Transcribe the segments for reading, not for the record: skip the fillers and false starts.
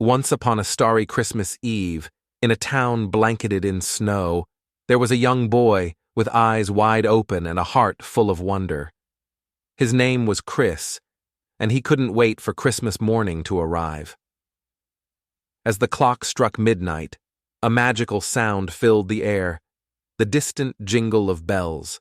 Once upon a starry Christmas Eve, in a town blanketed in snow, there was a young boy with eyes wide open and a heart full of wonder. His name was Chris, and he couldn't wait for Christmas morning to arrive. As the clock struck midnight, a magical sound filled the air, the distant jingle of bells.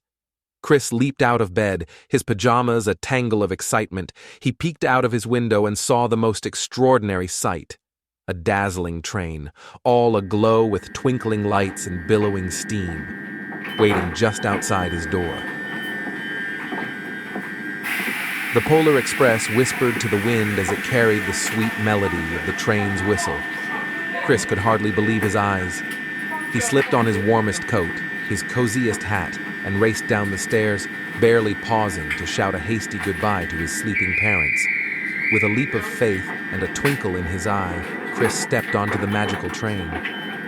Chris leaped out of bed, his pajamas a tangle of excitement. He peeked out of his window and saw the most extraordinary sight. A dazzling train, all aglow with twinkling lights and billowing steam, waiting just outside his door. The Polar Express whispered to the wind as it carried the sweet melody of the train's whistle. Chris could hardly believe his eyes. He slipped on his warmest coat, his coziest hat, and raced down the stairs, barely pausing to shout a hasty goodbye to his sleeping parents. With a leap of faith and a twinkle in his eye, Chris stepped onto the magical train.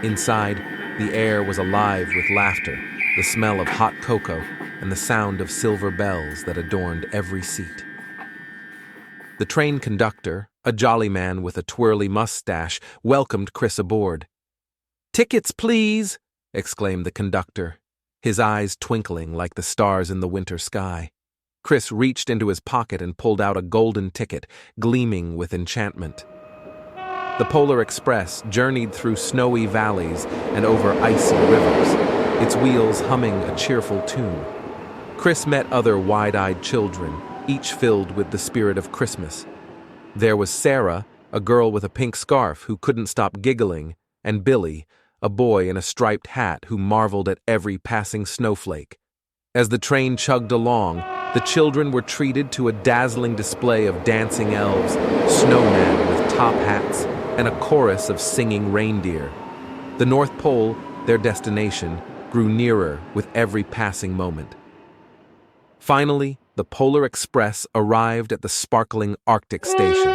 Inside, the air was alive with laughter, the smell of hot cocoa, and the sound of silver bells that adorned every seat. The train conductor, a jolly man with a twirly mustache, welcomed Chris aboard. "Tickets, please!" exclaimed the conductor, his eyes twinkling like the stars in the winter sky. Chris reached into his pocket and pulled out a golden ticket, gleaming with enchantment. The Polar Express journeyed through snowy valleys and over icy rivers, its wheels humming a cheerful tune. Chris met other wide-eyed children, each filled with the spirit of Christmas. There was Sarah, a girl with a pink scarf who couldn't stop giggling, and Billy, a boy in a striped hat who marveled at every passing snowflake. As the train chugged along, the children were treated to a dazzling display of dancing elves, snowmen with top hats, and a chorus of singing reindeer. The North Pole, their destination, grew nearer with every passing moment. Finally, the Polar Express arrived at the sparkling Arctic station.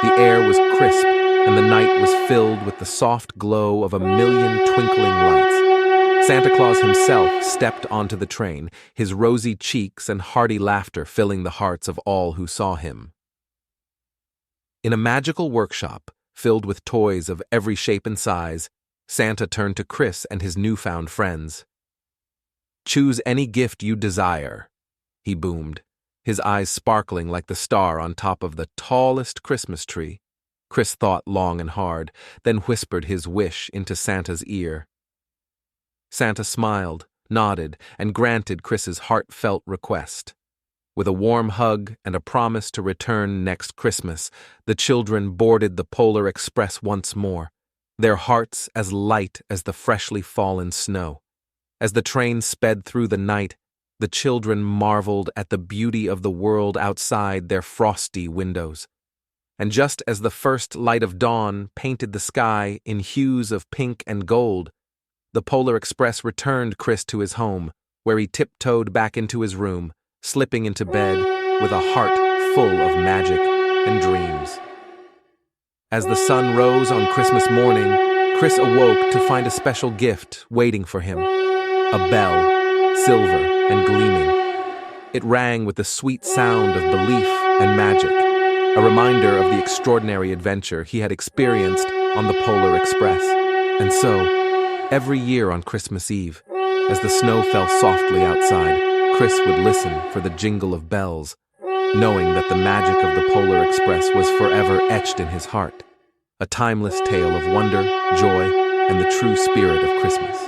The air was crisp, and the night was filled with the soft glow of a million twinkling lights. Santa Claus himself stepped onto the train, his rosy cheeks and hearty laughter filling the hearts of all who saw him. In a magical workshop, filled with toys of every shape and size, Santa turned to Chris and his newfound friends. "Choose any gift you desire," he boomed, his eyes sparkling like the star on top of the tallest Christmas tree. Chris thought long and hard, then whispered his wish into Santa's ear. Santa smiled, nodded, and granted Chris's heartfelt request. With a warm hug and a promise to return next Christmas, the children boarded the Polar Express once more, their hearts as light as the freshly fallen snow. As the train sped through the night, the children marveled at the beauty of the world outside their frosty windows. And just as the first light of dawn painted the sky in hues of pink and gold, the Polar Express returned Chris to his home, where he tiptoed back into his room, slipping into bed with a heart full of magic and dreams. As the sun rose on Christmas morning, Chris awoke to find a special gift waiting for him, a bell, silver and gleaming. It rang with the sweet sound of belief and magic, a reminder of the extraordinary adventure he had experienced on the Polar Express. And so, every year on Christmas Eve, as the snow fell softly outside, Chris would listen for the jingle of bells, knowing that the magic of the Polar Express was forever etched in his heart, a timeless tale of wonder, joy, and the true spirit of Christmas.